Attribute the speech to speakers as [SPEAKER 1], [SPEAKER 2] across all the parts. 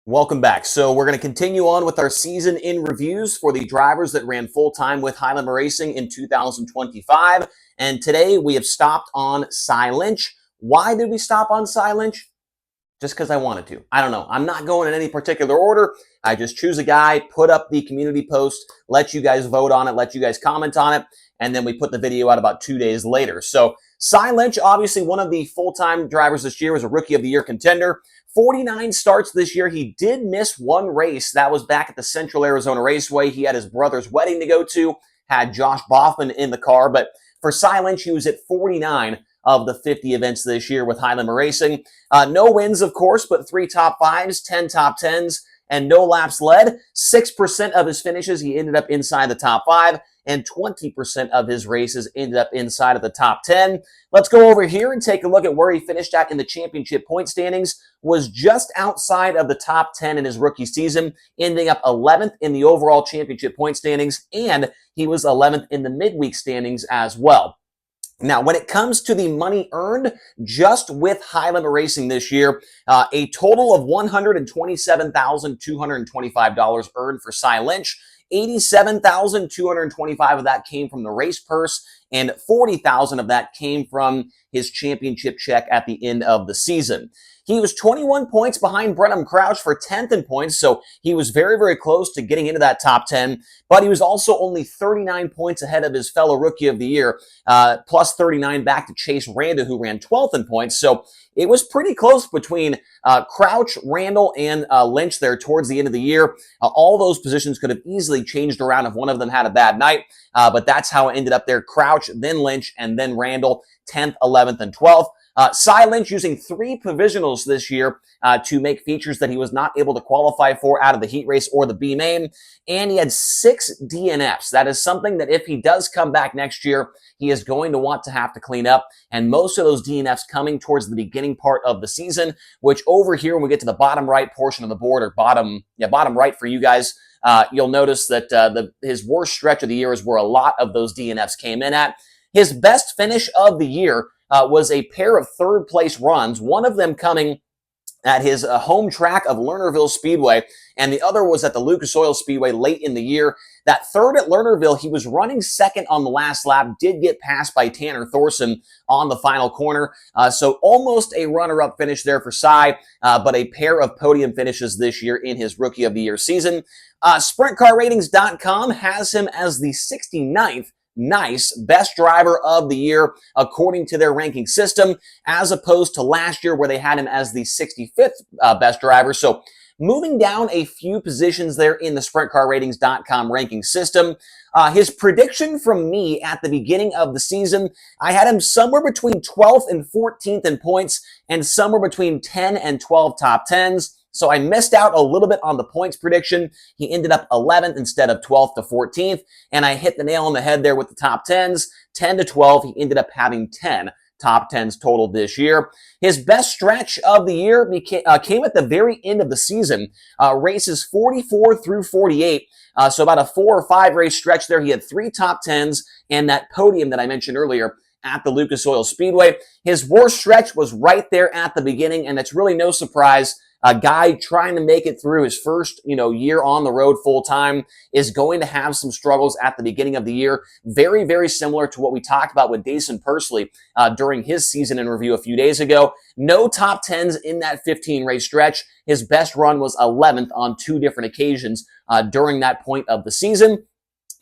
[SPEAKER 1] Welcome back. So we're going to continue on with our season in reviews for the drivers that ran full-time with Highland Racing in 2025. And today we have stopped on Lynch. Why did we stop on Lynch? Just because I wanted to. I don't know. I'm not going in any particular order. I just choose a guy, put up the community post, let you guys vote on it, let you guys comment on it, and then we put the video out about 2 days later. So Lynch, obviously one of the full-time drivers this year, was a Rookie of the Year contender. 49 starts this year. He did miss one race. That was back at the Central Arizona Raceway. He had his brother's wedding to go to, had Josh Boffman in the car. But for Lynch, he was at 49 of the 50 events this year with Highland Racing. No wins, of course, but 3 top 5s, 10 top 10s, and no laps led. 6% of his finishes, he ended up inside the top 5, and 20% of his races ended up inside of the top 10. Let's go over here and take a look at where he finished at in the championship point standings. Was just outside of the top 10 in his rookie season, ending up 11th in the overall championship point standings, and he was 11th in the midweek standings as well. Now, when it comes to the money earned just with Highland Racing this year, a total of $127,225 earned for Lynch. $87,225 of that came from the race purse, and $40,000 of that came from his championship check at the end of the season. He was 21 points behind Brenham Crouch for 10th in points, so he was very, very close to getting into that top 10, but he was also only 39 points ahead of his fellow Rookie of the Year, plus 39 back to Chase Randa, who ran 12th in points. So it was pretty close between Crouch, Randall, and Lynch there towards the end of the year. All those positions could have easily changed around if one of them had a bad night, but that's how it ended up there. Crouch, then Lynch, and then Randall, 10th, 11th, and 12th. Lynch using 3 provisionals this year to make features that he was not able to qualify for out of the heat race or the B main. And he had 6 DNFs. That is something that if he does come back next year, he is going to want to have to clean up. And most of those DNFs coming towards the beginning part of the season, which over here, when we get to the bottom right portion of the board, or bottom right for you guys, you'll notice that his worst stretch of the year is where a lot of those DNFs came in at. His best finish of the year was a pair of third-place runs, one of them coming at his home track of Lernerville Speedway, and the other was at the Lucas Oil Speedway late in the year. That third at Lernerville, he was running second on the last lap, did get passed by Tanner Thorson on the final corner, so almost a runner-up finish there for but a pair of podium finishes this year in his Rookie of the Year season. SprintCarRatings.com has him as the 69th best driver of the year according to their ranking system, as opposed to last year where they had him as the 65th best driver. So moving down a few positions there in the SprintCarRatings.com ranking system. His prediction from me at the beginning of the season, I had him somewhere between 12th and 14th in points, and somewhere between 10 and 12 top 10s. So I missed out a little bit on the points prediction. He ended up 11th instead of 12th to 14th, and I hit the nail on the head there with the top 10s. 10 to 12, he ended up having 10 top 10s total this year. His best stretch of the year came at the very end of the season, races 44 through 48. So about a 4 or 5 race stretch there. He had 3 top 10s and that podium that I mentioned earlier at the Lucas Oil Speedway. His worst stretch was right there at the beginning, and it's really no surprise. A guy trying to make it through his first, year on the road full time is going to have some struggles at the beginning of the year. Very, very similar to what we talked about with Dason Pursley during his season in review a few days ago. No top 10s in that 15 race stretch. His best run was 11th on 2 different occasions during that point of the season.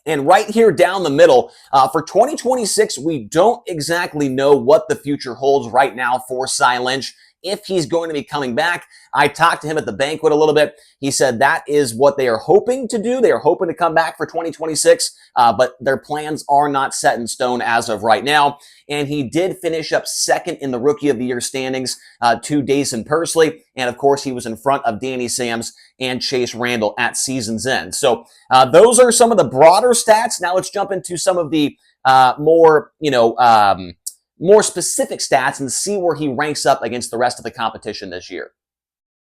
[SPEAKER 1] And right here down the middle, for 2026, we don't exactly know what the future holds right now for Lynch. If he's going to be coming back. I talked to him at the banquet a little bit. He said that is what they are hoping to do. They are hoping to come back for 2026, but their plans are not set in stone as of right now. And he did finish up second in the Rookie of the Year standings to Dason Pursley. And of course, he was in front of Danny Sams and Chase Randall at season's end. So those are some of the broader stats. Now let's jump into some of the more specific stats and see where he ranks up against the rest of the competition this year.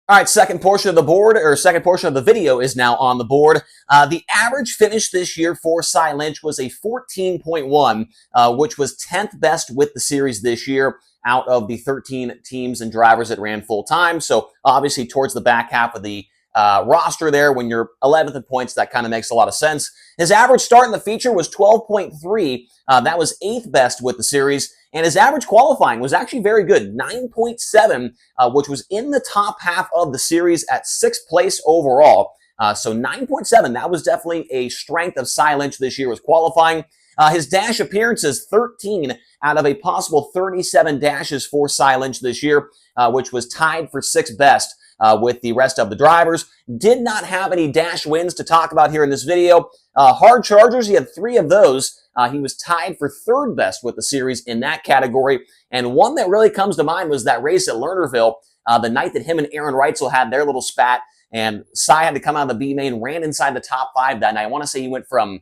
[SPEAKER 1] All right, second portion of the video is now on the board. The average finish this year for Lynch was a 14.1, which was 10th best with the series this year out of the 13 teams and drivers that ran full time. So obviously towards the back half of the roster there. When you're 11th in points, that kind of makes a lot of sense. His average start in the feature was 12.3. That was 8th best with the series. And his average qualifying was actually very good, 9.7, which was in the top half of the series at 6th place overall. So 9.7, that was definitely a strength of Cy Lynch this year, was qualifying. His dash appearances, 13 out of a possible 37 dashes for Cy Lynch this year, which was tied for 6th best with the rest of the drivers. Did not have any dash wins to talk about here in this video. Hard chargers, he had 3 of those. He was tied for 3rd best with the series in that category. And one that really comes to mind was that race at Lernerville, the night that him and Aaron Reitzel had their little spat. And Cy had to come out of the B main, ran inside the top 5 that night. I want to say he went from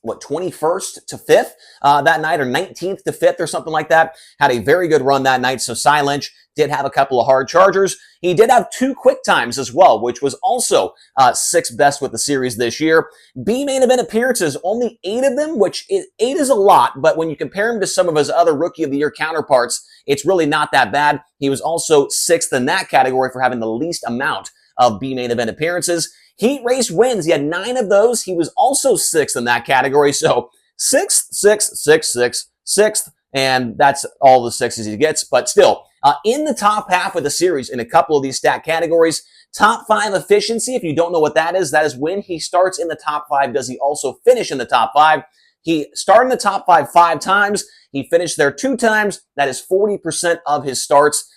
[SPEAKER 1] 21st to 5th that night, or 19th to 5th or something like that. Had a very good run that night. So Cy Lynch did have a couple of hard chargers. He did have 2 quick times as well, which was also 6th best with the series this year. B main event appearances, only 8 of them, which 8 is a lot, but when you compare him to some of his other Rookie of the Year counterparts, it's really not that bad. He was also 6th in that category for having the least amount of B main event appearances. Heat race wins, he had 9 of those. He was also 6th in that category. So 6th, 6th, 6th, 6th, 6th, and that's all the 6s he gets. But still, in the top half of the series in a couple of these stat categories. Top 5 efficiency, if you don't know what that is when he starts in the top 5. Does he also finish in the top 5? He started in the top 5 times. He finished there 2 times. That is 40% of his starts.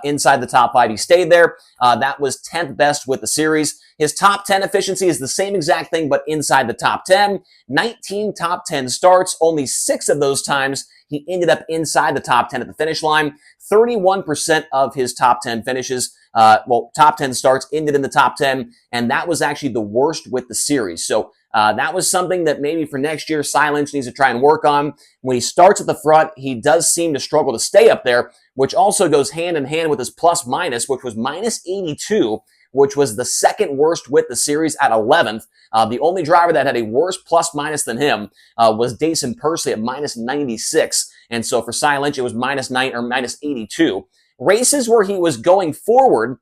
[SPEAKER 1] Inside the top 5, he stayed there. That was 10th best with the series. His top 10 efficiency is the same exact thing, but inside the top 10. 19 top 10 starts, only 6 of those times he ended up inside the top 10 at the finish line. 31% of his top 10 finishes, top 10 starts ended in the top 10, and that was actually the worst with the series. So that was something that maybe for next year, Cy Lynch needs to try and work on. When he starts at the front, he does seem to struggle to stay up there, which also goes hand in hand with his plus minus, which was minus 82, which was the second worst with the series at 11th. The only driver that had a worse plus minus than him was Dason Persley at minus 96. And so for Cy Lynch, it was minus 9 or minus 82. Races where he was going forward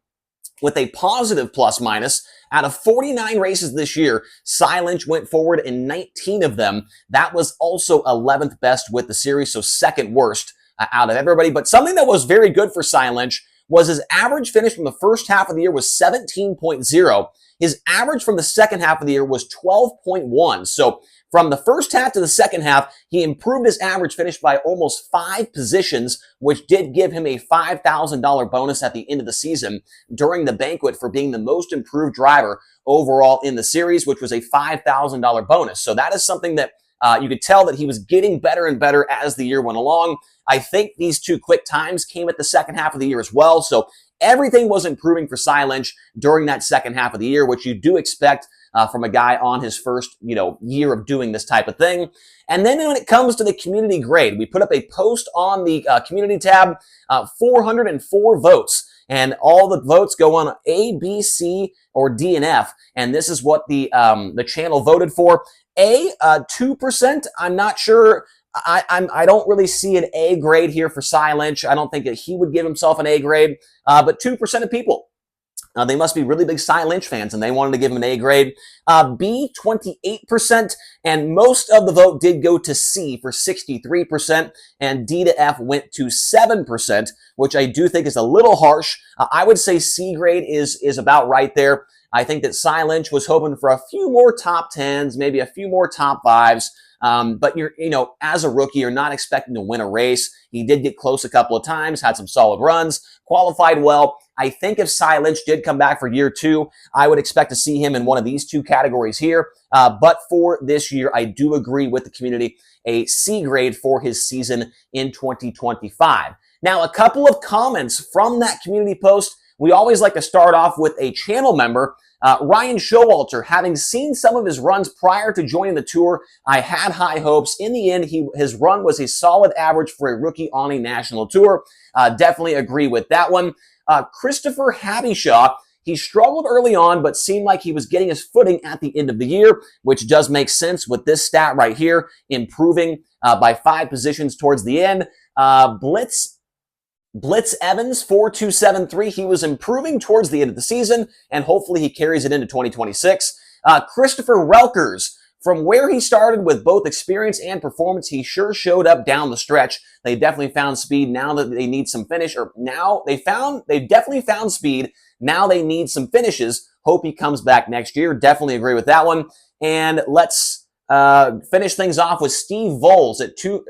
[SPEAKER 1] with a positive plus minus. Out of 49 races this year, Cy Lynch went forward in 19 of them. That was also 11th best with the series, so second worst out of everybody. But something that was very good for Cy Lynch was his average finish from the first half of the year was 17.0. His average from the second half of the year was 12.1. So from the first half to the second half, he improved his average finish by almost 5 positions, which did give him a $5,000 bonus at the end of the season during the banquet for being the most improved driver overall in the series, which was a $5,000 bonus. So that is something that you could tell that he was getting better and better as the year went along. I think these 2 quick times came at the second half of the year as well. So everything was improving for Cy Lynch during that second half of the year, which you do expect from a guy on his first, year of doing this type of thing. And then when it comes to the community grade, we put up a post on the community tab, 404 votes. And all the votes go on A, B, C, or D, and F. And this is what the channel voted for. A, 2%. I'm not sure. I don't really see an A grade here for Cy Lynch. I don't think that he would give himself an A grade. But 2% of people, they must be really big Cy Lynch fans, and they wanted to give him an A grade. B, 28%, and most of the vote did go to C for 63%, and D to F went to 7%, which I do think is a little harsh. I would say C grade is about right there. I think that Cy Lynch was hoping for a few more top 10s, maybe a few more top 5s. But as a rookie, you're not expecting to win a race. He did get close a couple of times, had some solid runs, qualified well. I think if Cy Lynch did come back for year 2, I would expect to see him in one of these 2 categories here. But for this year, I do agree with the community, a C grade for his season in 2025. Now, a couple of comments from that community post. We always like to start off with a channel member. Ryan Showalter, having seen some of his runs prior to joining the tour, I had high hopes. In the end, his run was a solid average for a rookie on a national tour. Definitely agree with that one. Christopher Habishaw, he struggled early on, but seemed like he was getting his footing at the end of the year, which does make sense with this stat right here, improving by 5 positions towards the end. Blitz Blitz Evans, 4.273. He was improving towards the end of the season, and hopefully he carries it into 2026. Christopher Relkers, from where he started with both experience and performance, he sure showed up down the stretch. They definitely found speed. Now that they need some finish, or now they definitely found speed. Now they need some finishes. Hope he comes back next year. Definitely agree with that one. And let's finish things off with Steve Voles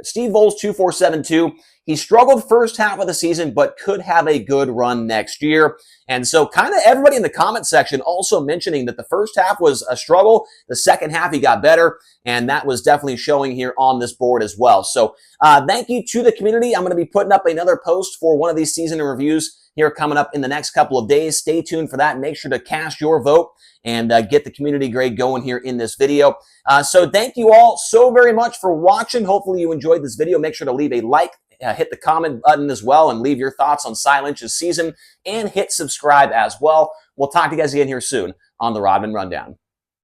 [SPEAKER 1] Steve Voles 2.472. He struggled first half of the season, but could have a good run next year. And so kind of everybody in the comment section also mentioning that the first half was a struggle. The second half, he got better. And that was definitely showing here on this board as well. So thank you to the community. I'm going to be putting up another post for one of these season reviews here coming up in the next couple of days. Stay tuned for that. Make sure to cast your vote and get the community grade going here in this video. So thank you all so very much for watching. Hopefully you enjoyed this video. Make sure to leave a like. Hit the comment button as well and leave your thoughts on Cy Lynch's season, and hit subscribe as well. We'll talk to you guys again here soon on the Rodman Rundown.